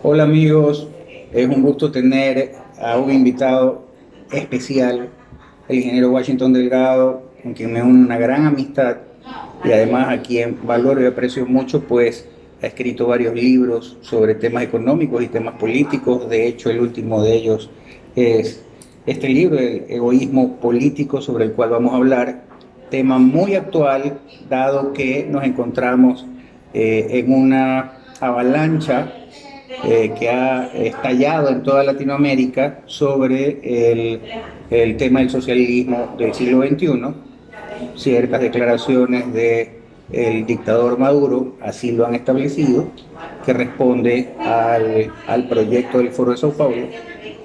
Hola amigos, es un gusto tener a un invitado especial, el ingeniero Washington Delgado, con quien me une una gran amistad y además a quien valoro y aprecio mucho, pues ha escrito varios libros sobre temas económicos y temas políticos. De hecho, el último de ellos es este libro, El egoísmo político, sobre el cual vamos a hablar, tema muy actual, dado que nos encontramos en una avalancha que ha estallado en toda Latinoamérica sobre el tema del socialismo del siglo XXI. Ciertas declaraciones del dictador Maduro así lo han establecido, que responde al proyecto del Foro de Sao Paulo.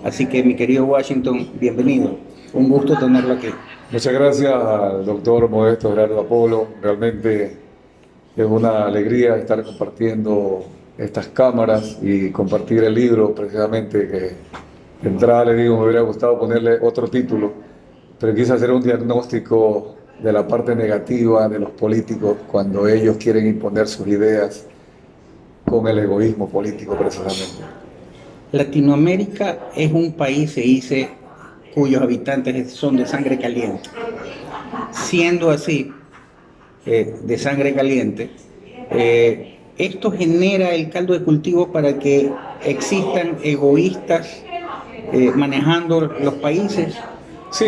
Así que mi querido Washington, bienvenido. Un gusto tenerlo aquí. Muchas gracias al doctor Modesto Gerardo Apolo. Realmente es una alegría estar compartiendo estas cámaras y compartir el libro, precisamente, que de entrada le digo, me hubiera gustado ponerle otro título, pero quise hacer un diagnóstico de la parte negativa de los políticos cuando ellos quieren imponer sus ideas con el egoísmo político, precisamente. Latinoamérica es un país, se dice, cuyos habitantes son de sangre caliente. Siendo así, de sangre caliente, esto genera el caldo de cultivo para que existan egoístas manejando los países. Sí,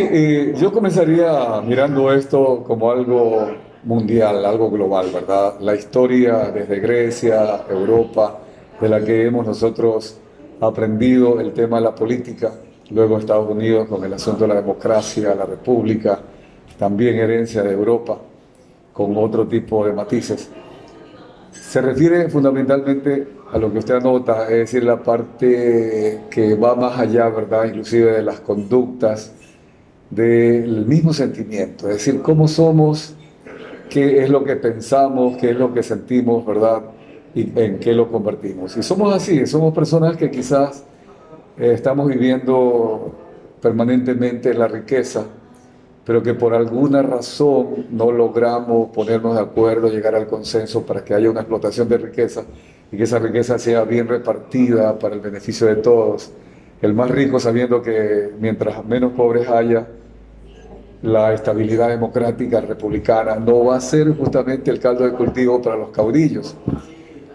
yo comenzaría mirando esto como algo mundial, algo global, ¿verdad? La historia desde Grecia, Europa, de la que hemos nosotros aprendido el tema de la política, luego Estados Unidos con el asunto de la democracia, la república, también herencia de Europa, con otro tipo de matices. Se refiere fundamentalmente a lo que usted anota, es decir, la parte que va más allá, ¿verdad? Inclusive de las conductas, del mismo sentimiento, es decir, cómo somos, qué es lo que pensamos, qué es lo que sentimos, ¿verdad? Y en qué lo convertimos. Y somos así, somos personas que quizás estamos viviendo permanentemente la riqueza, pero que por alguna razón no logramos ponernos de acuerdo, llegar al consenso para que haya una explotación de riqueza y que esa riqueza sea bien repartida para el beneficio de todos. El más rico sabiendo que mientras menos pobres haya, la estabilidad democrática republicana no va a ser justamente el caldo de cultivo para los caudillos.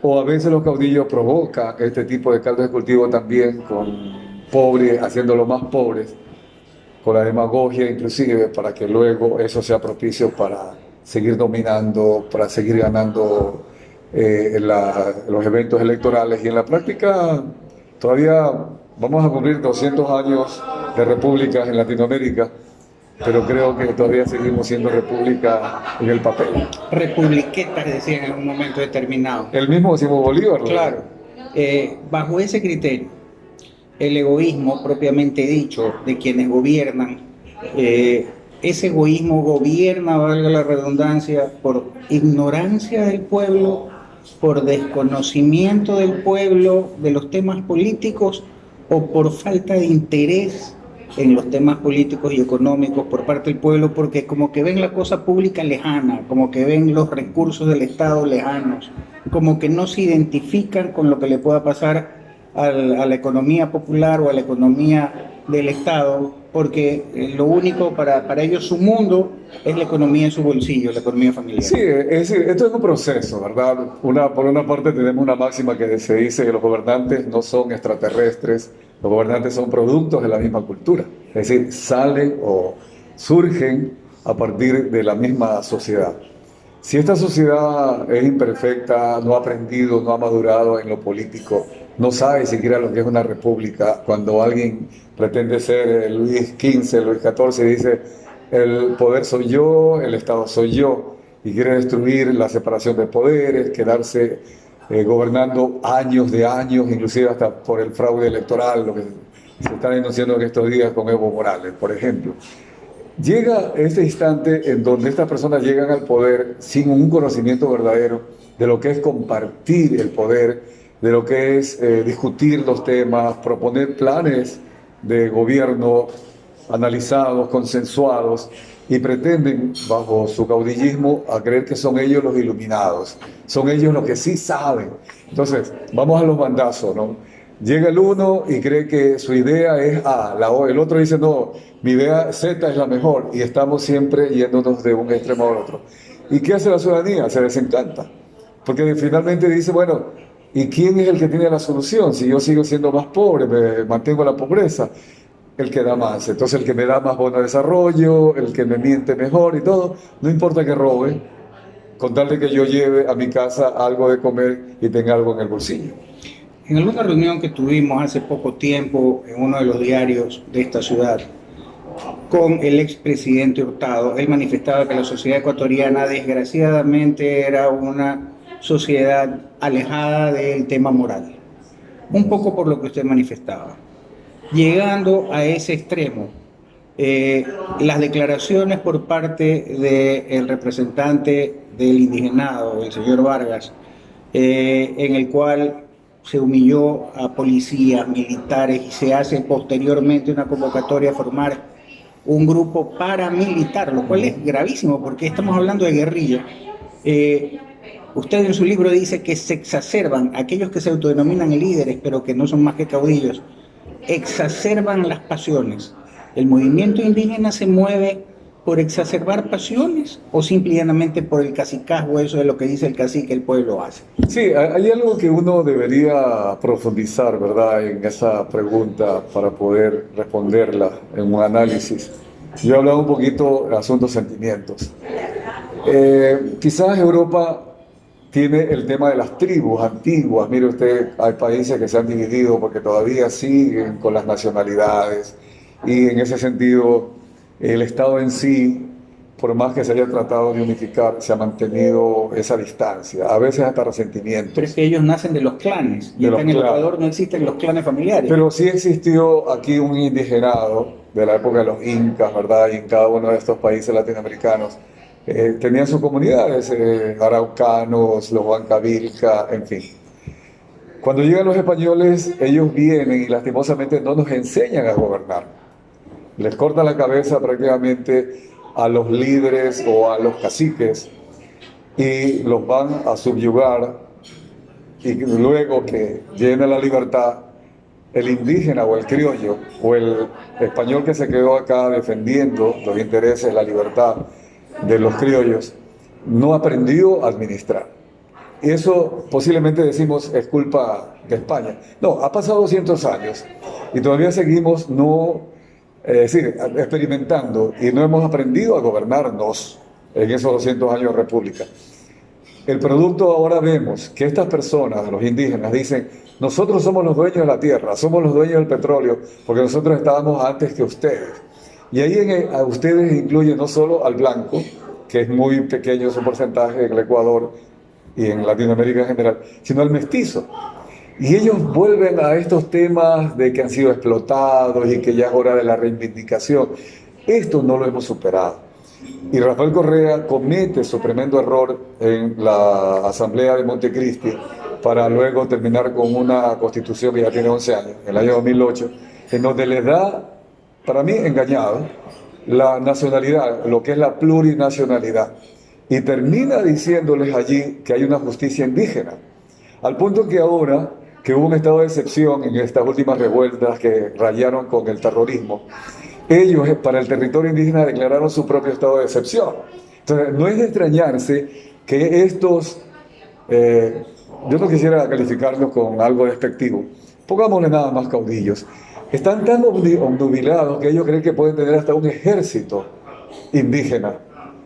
O a veces los caudillos provocan este tipo de caldo de cultivo también con pobres, haciéndolos más pobres, con la demagogia inclusive, para que luego eso sea propicio para seguir dominando, para seguir ganando los eventos electorales. Y en la práctica todavía vamos a cumplir 200 años de repúblicas en Latinoamérica, pero creo que todavía seguimos siendo república en el papel. Republiquetas, decían en un momento determinado. El mismo Simón Bolívar, ¿verdad? Claro, bajo ese criterio, el egoísmo propiamente dicho de quienes gobiernan, eh, ese egoísmo gobierna, valga la redundancia, por ignorancia del pueblo, por desconocimiento del pueblo de los temas políticos o por falta de interés en los temas políticos y económicos por parte del pueblo, porque como que ven la cosa pública lejana, como que ven los recursos del Estado lejanos, como que no se identifican con lo que le pueda pasar a la economía popular o a la economía del Estado, porque lo único para ellos, su mundo, es la economía en su bolsillo, la economía familiar. Sí, es decir, esto es un proceso, ¿verdad? Por una parte tenemos una máxima que se dice que los gobernantes no son extraterrestres, los gobernantes son productos de la misma cultura, es decir, salen o surgen a partir de la misma sociedad. Si esta sociedad es imperfecta, no ha aprendido, no ha madurado en lo político, no sabe siquiera lo que es una república, cuando alguien pretende ser Luis XV, Luis XIV, dice, el poder soy yo, el Estado soy yo, y quiere destruir la separación de poderes, quedarse gobernando años de años, inclusive hasta por el fraude electoral, lo que se está denunciando en estos días con Evo Morales, por ejemplo. Llega ese instante en donde estas personas llegan al poder sin un conocimiento verdadero de lo que es compartir el poder, de lo que es discutir los temas, proponer planes de gobierno analizados, consensuados, y pretenden, bajo su caudillismo, a creer que son ellos los iluminados, son ellos los que sí saben. Entonces, vamos a los bandazos, ¿no? Llega el uno y cree que su idea es A, el otro dice no, mi idea Z es la mejor y estamos siempre yéndonos de un extremo al otro. ¿Y qué hace la ciudadanía? Se desencanta, porque finalmente dice, bueno, ¿y quién es el que tiene la solución? Si yo sigo siendo más pobre, me mantengo en la pobreza, el que da más. Entonces el que me da más bono de desarrollo, el que me miente mejor y todo, no importa que robe, con tal de que yo lleve a mi casa algo de comer y tenga algo en el bolsillo. En alguna reunión que tuvimos hace poco tiempo en uno de los diarios de esta ciudad con el expresidente Hurtado, él manifestaba que la sociedad ecuatoriana desgraciadamente era una sociedad alejada del tema moral. Un poco por lo que usted manifestaba. Llegando a ese extremo, las declaraciones por parte del representante del indigenado, el señor Vargas, en el cual se humilló a policías, militares y se hace posteriormente una convocatoria a formar un grupo paramilitar, lo cual es gravísimo porque estamos hablando de guerrilla. Usted en su libro dice que se exacerban aquellos que se autodenominan líderes, pero que no son más que caudillos, exacerban las pasiones. ¿El movimiento indígena se mueve por exacerbar pasiones o simplemente por el cacicazgo, eso de lo que dice el cacique, el pueblo hace? Sí, hay algo que uno debería profundizar, ¿verdad?, en esa pregunta para poder responderla en un análisis. Yo he hablado un poquito de asuntos sentimientos. Quizás Europa tiene el tema de las tribus antiguas. Mire usted, hay países que se han dividido porque todavía siguen con las nacionalidades y en ese sentido el Estado en sí, por más que se haya tratado de unificar, se ha mantenido esa distancia, a veces hasta resentimientos. Pero es que ellos nacen de los clanes, y acá en el Ecuador no existen los clanes familiares. Pero sí existió aquí un indigenado de la época de los incas, ¿verdad? Y en cada uno de estos países latinoamericanos tenían sus comunidades, araucanos, los huancavilca, en fin. Cuando llegan los españoles, ellos vienen y lastimosamente no nos enseñan a gobernar. Les cortan la cabeza prácticamente a los líderes o a los caciques y los van a subyugar, y luego que llena la libertad, el indígena o el criollo o el español que se quedó acá defendiendo los intereses, la libertad de los criollos, no aprendió a administrar. Y eso posiblemente decimos es culpa de España. No, ha pasado 200 años y todavía seguimos experimentando y no hemos aprendido a gobernarnos en esos 200 años de república. El producto ahora vemos que estas personas, los indígenas, dicen, nosotros somos los dueños de la tierra, somos los dueños del petróleo, porque nosotros estábamos antes que ustedes. Y ahí a ustedes incluye no solo al blanco, que es muy pequeño su porcentaje en el Ecuador y en Latinoamérica en general, sino al mestizo. Y ellos vuelven a estos temas de que han sido explotados y que ya es hora de la reivindicación. Esto no lo hemos superado. Y Rafael Correa comete su tremendo error en la Asamblea de Montecristi para luego terminar con una constitución que ya tiene 11 años, en el año 2008, en donde les da, para mí engañado, la nacionalidad, lo que es la plurinacionalidad, y termina diciéndoles allí que hay una justicia indígena, al punto que ahora que hubo un estado de excepción en estas últimas revueltas que rayaron con el terrorismo, ellos para el territorio indígena declararon su propio estado de excepción. Entonces, no es de extrañarse que estos, yo no quisiera calificarlos con algo despectivo, pongámosle nada más caudillos, están tan obnubilados que ellos creen que pueden tener hasta un ejército indígena,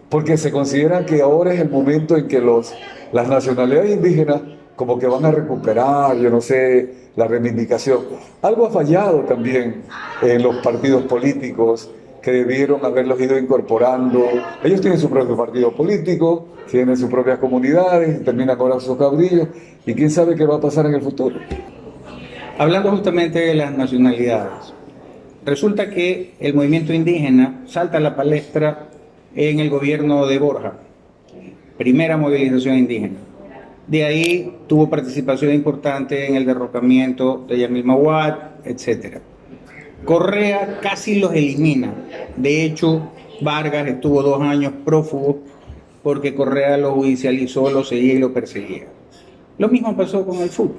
porque se consideran que ahora es el momento en que las nacionalidades indígenas como que van a recuperar, yo no sé, la reivindicación. Algo ha fallado también en los partidos políticos que debieron haberlos ido incorporando. Ellos tienen su propio partido político, tienen sus propias comunidades, terminan con sus caudillos, y quién sabe qué va a pasar en el futuro. Hablando justamente de las nacionalidades, resulta que el movimiento indígena salta a la palestra en el gobierno de Borja, primera movilización indígena. De ahí tuvo participación importante en el derrocamiento de Yamil Mahuad, etc. Correa casi los elimina. De hecho, Vargas estuvo 2 años prófugo porque Correa lo judicializó, lo seguía y lo perseguía. Lo mismo pasó con el fútbol.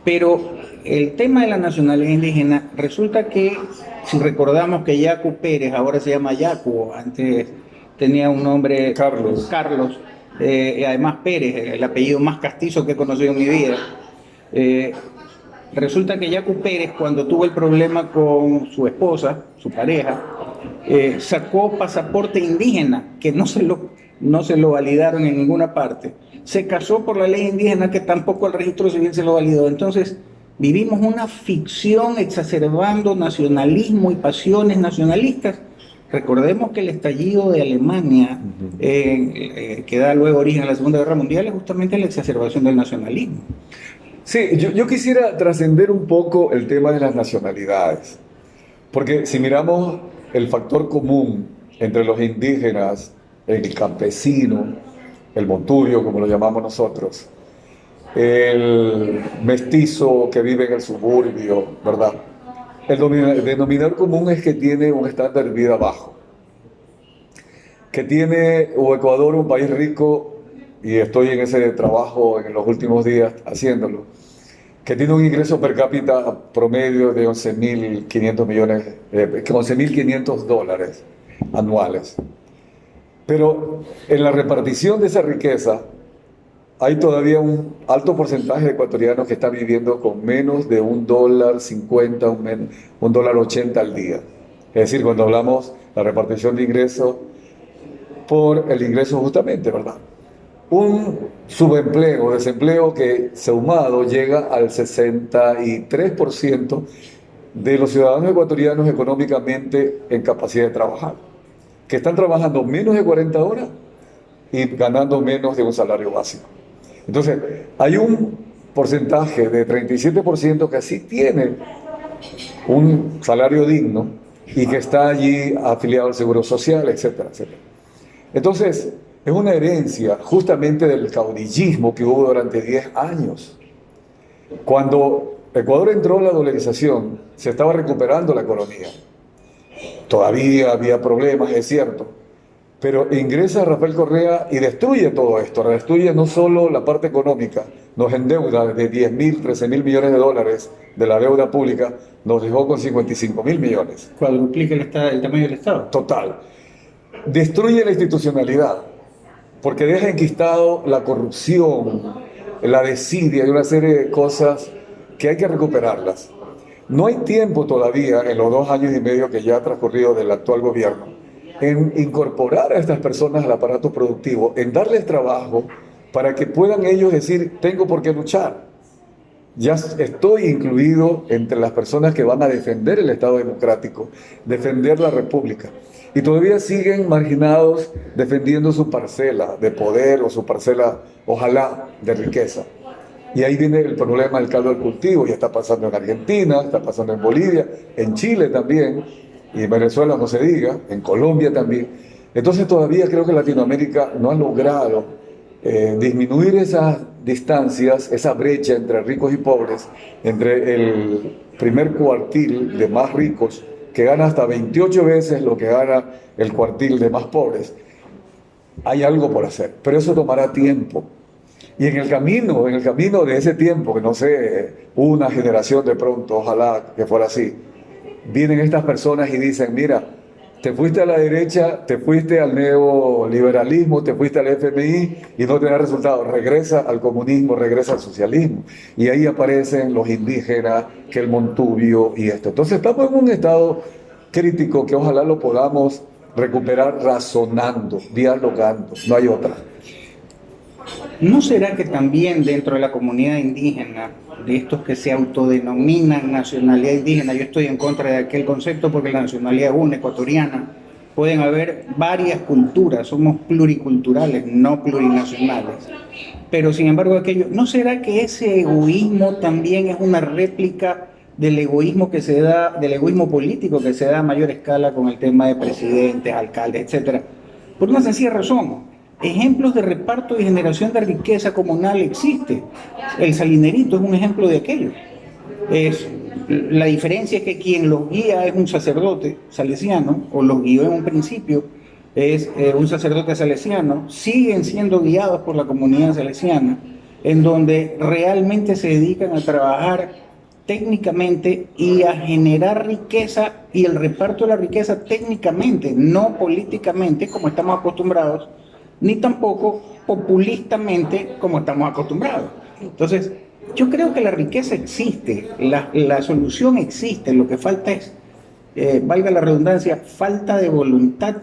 Pero el tema de la nacionalidad indígena, resulta que, si recordamos que Yacu Pérez, ahora se llama Yacu, antes tenía un nombre Carlos. Carlos, y además Pérez, el apellido más castizo que he conocido en mi vida. Eh, Resulta que Yacu Pérez, cuando tuvo el problema con su esposa, su pareja, sacó pasaporte indígena, que no se lo validaron en ninguna parte. Se casó por la ley indígena, que tampoco el registro civil se lo validó. Entonces, vivimos una ficción exacerbando nacionalismo y pasiones nacionalistas. Recordemos que el estallido de Alemania, que da luego origen a la Segunda Guerra Mundial, es justamente la exacerbación del nacionalismo. Sí, yo quisiera trascender un poco el tema de las nacionalidades, porque si miramos el factor común entre los indígenas, el campesino, el monturio, como lo llamamos nosotros, el mestizo que vive en el suburbio, ¿verdad? El denominador común es que tiene un estándar de vida bajo, que tiene o Ecuador, un país rico, y estoy en ese trabajo en los últimos días haciéndolo, que tiene un ingreso per cápita promedio de 11.500 millones, 11.500 dólares anuales. Pero en la repartición de esa riqueza hay todavía un alto porcentaje de ecuatorianos que están viviendo con menos de $1.50, $1.80 al día. Es decir, cuando hablamos de la repartición de ingresos por el ingreso justamente, ¿verdad? Un subempleo, desempleo que sumado llega al 63% de los ciudadanos ecuatorianos económicamente en capacidad de trabajar, que están trabajando menos de 40 horas y ganando menos de un salario básico. Entonces, hay un porcentaje de 37% que sí tiene un salario digno y que está allí afiliado al Seguro Social, etcétera, etcétera. Entonces, es una herencia justamente del caudillismo que hubo durante 10 años. Cuando Ecuador entró en la dolarización, se estaba recuperando la economía. Todavía había problemas, es cierto, pero ingresa Rafael Correa y destruye todo esto. Destruye no solo la parte económica, nos endeuda de 10.000, 13.000 millones de dólares de la deuda pública, nos dejó con 55.000 millones. Cuadruplica el tamaño del Estado. Total. Destruye la institucionalidad, porque deja enquistado la corrupción, la desidia y una serie de cosas que hay que recuperarlas. No hay tiempo todavía, en los 2 años y medio que ya ha transcurrido del actual gobierno, en incorporar a estas personas al aparato productivo, en darles trabajo para que puedan ellos decir, tengo por qué luchar. Ya estoy incluido entre las personas que van a defender el Estado democrático, defender la República. Y todavía siguen marginados defendiendo su parcela de poder o su parcela, ojalá, de riqueza. Y ahí viene el problema del caldo del cultivo. Ya está pasando en Argentina, está pasando en Bolivia, en Chile también, y en Venezuela no se diga, en Colombia también. Entonces todavía creo que Latinoamérica no ha logrado disminuir esas distancias, esa brecha entre ricos y pobres, entre el primer cuartil de más ricos, que gana hasta 28 veces lo que gana el cuartil de más pobres. Hay algo por hacer, pero eso tomará tiempo. Y en el camino de ese tiempo, que no sé, una generación de pronto, ojalá que fuera así, vienen estas personas y dicen, mira, te fuiste a la derecha, te fuiste al neoliberalismo, te fuiste al FMI y no te da resultado. Regresa al comunismo, regresa al socialismo. Y ahí aparecen los indígenas, que el Montubio y esto. Entonces estamos en un estado crítico que ojalá lo podamos recuperar razonando, dialogando. No hay otra. ¿No será que también dentro de la comunidad indígena, de estos que se autodenominan nacionalidad indígena, yo estoy en contra de aquel concepto porque la nacionalidad es una, ecuatoriana, pueden haber varias culturas, somos pluriculturales, no plurinacionales, pero sin embargo aquello, ¿no será que ese egoísmo también es una réplica del egoísmo que se da, del egoísmo político que se da a mayor escala con el tema de presidentes, alcaldes, etcétera? Por una sencilla razón. Ejemplos de reparto y generación de riqueza comunal existe. El Salinerito es un ejemplo de aquello. La diferencia es que quien los guía es un sacerdote salesiano, o los guió en un principio, es un sacerdote salesiano. Siguen siendo guiados por la comunidad salesiana, en donde realmente se dedican a trabajar técnicamente y a generar riqueza y el reparto de la riqueza técnicamente, no políticamente como estamos acostumbrados, ni tampoco populistamente como estamos acostumbrados. Entonces, yo creo que la riqueza existe, la solución existe, lo que falta es, valga la redundancia, falta de voluntad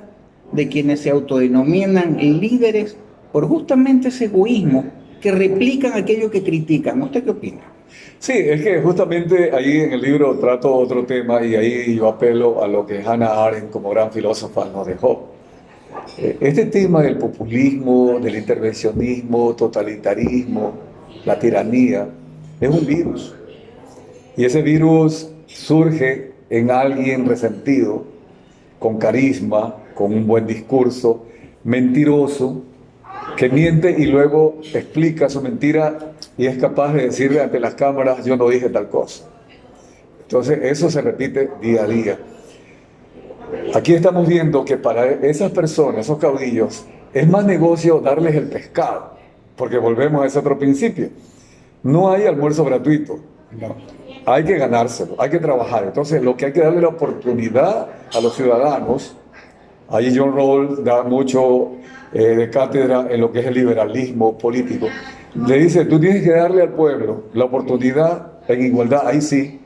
de quienes se autodenominan líderes por justamente ese egoísmo que replican aquello que critican. ¿Usted qué opina? Sí, es que justamente ahí en el libro trato otro tema y ahí yo apelo a lo que Hannah Arendt como gran filósofa nos dejó. Este tema del populismo, del intervencionismo, totalitarismo, la tiranía, es un virus. Y ese virus surge en alguien resentido, con carisma, con un buen discurso, mentiroso, que miente y luego explica su mentira y es capaz de decirle ante las cámaras, yo no dije tal cosa. Entonces eso se repite día a día. Aquí estamos viendo que para esas personas, esos caudillos, es más negocio darles el pescado, porque volvemos a ese otro principio. No hay almuerzo gratuito, no. Hay que ganárselo, hay que trabajar. Entonces lo que hay que darle la oportunidad a los ciudadanos, ahí John Rawls da mucho de cátedra en lo que es el liberalismo político. Le dice, tú tienes que darle al pueblo la oportunidad en igualdad, ahí sí,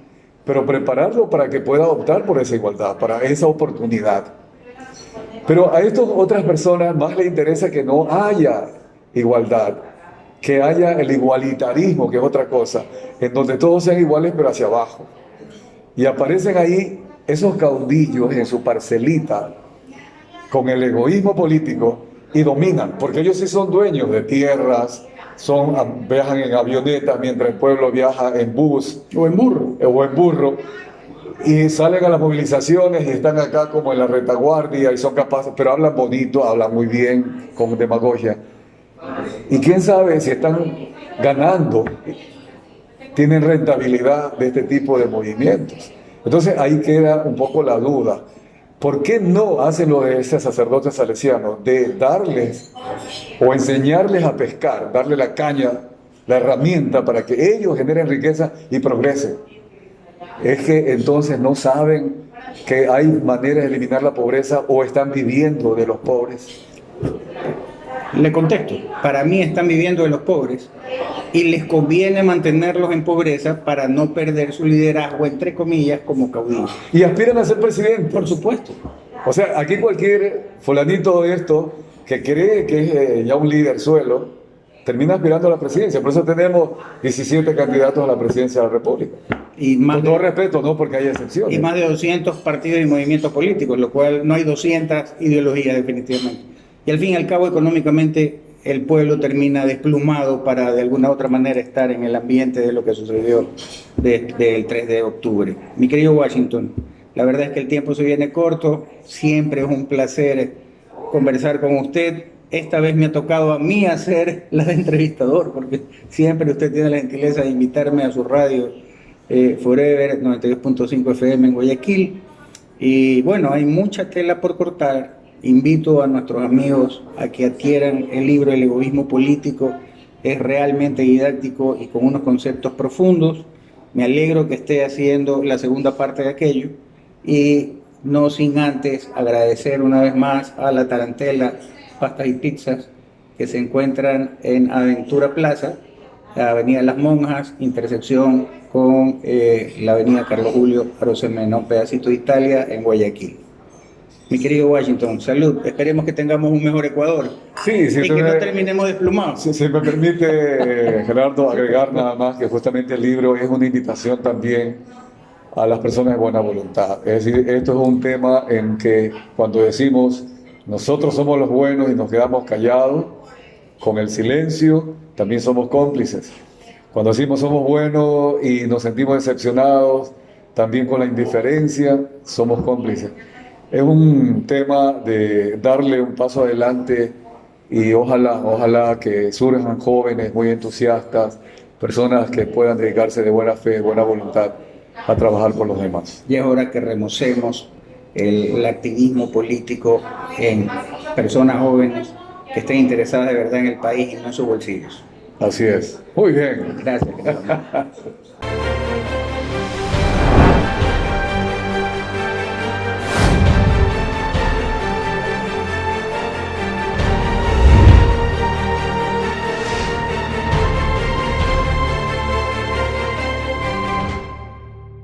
pero prepararlo para que pueda optar por esa igualdad, para esa oportunidad. Pero a estas otras personas más les interesa que no haya igualdad, que haya el igualitarismo, que es otra cosa, en donde todos sean iguales pero hacia abajo. Y aparecen ahí esos caudillos en su parcelita, con el egoísmo político, y dominan, porque ellos sí son dueños de tierras, viajan en avionetas mientras el pueblo viaja en bus O en burro. y salen a las movilizaciones y están acá como en la retaguardia y son capaces, pero hablan bonito, hablan muy bien, con demagogia. Y quién sabe si están ganando, tienen rentabilidad de este tipo de movimientos. Entonces ahí queda un poco la duda. ¿Por qué no hacen lo de ese sacerdote salesiano? De darles o enseñarles a pescar, darle la caña, la herramienta para que ellos generen riqueza y progresen. Es que entonces no saben que hay maneras de eliminar la pobreza o están viviendo de los pobres. Le contesto, para mí están viviendo de los pobres y les conviene mantenerlos en pobreza para no perder su liderazgo, entre comillas, como caudillos. Y aspiran a ser presidente. Por supuesto. O sea, aquí cualquier fulanito de esto que cree que es ya un líder suelo, termina aspirando a la presidencia. Por eso tenemos 17 candidatos a la presidencia de la República. Y más Con todo respeto, no porque hay excepciones. Y más de 200 partidos y movimientos políticos, lo cual no hay 200 ideologías definitivamente. Y al fin y al cabo, económicamente, el pueblo termina desplumado para de alguna u otra manera estar en el ambiente de lo que sucedió del 3 de octubre. Mi querido Washington, la verdad es que el tiempo se viene corto, siempre es un placer conversar con usted. Esta vez me ha tocado a mí hacer la de entrevistador, porque siempre usted tiene la gentileza de invitarme a su radio Forever 92.5 FM en Guayaquil. Y bueno, hay mucha tela por cortar. Invito a nuestros amigos a que adquieran el libro El egoísmo político. Es realmente didáctico y con unos conceptos profundos. Me alegro que esté haciendo la segunda parte de aquello. Y no sin antes agradecer una vez más a La Tarantela Pastas y Pizzas, que se encuentran en Aventura Plaza, Avenida Las Monjas, intersección con la Avenida Carlos Julio Arosemena, un pedacito de Italia en Guayaquil. Mi querido Washington, salud. Esperemos que tengamos un mejor Ecuador. Sí, sí, y que no terminemos desplumados. Si me permite, Gerardo, agregar nada más que justamente el libro es una invitación también a las personas de buena voluntad. Es decir, esto es un tema en que cuando decimos nosotros somos los buenos y nos quedamos callados, con el silencio también somos cómplices. Cuando decimos somos buenos y nos sentimos decepcionados, también con la indiferencia somos cómplices. Es un tema de darle un paso adelante y ojalá que surjan jóvenes muy entusiastas, personas que puedan dedicarse de buena fe, de buena voluntad a trabajar por los demás. Y es hora que remocemos el activismo político en personas jóvenes que estén interesadas de verdad en el país y no en sus bolsillos. Así es. Muy bien. Gracias. Thank you.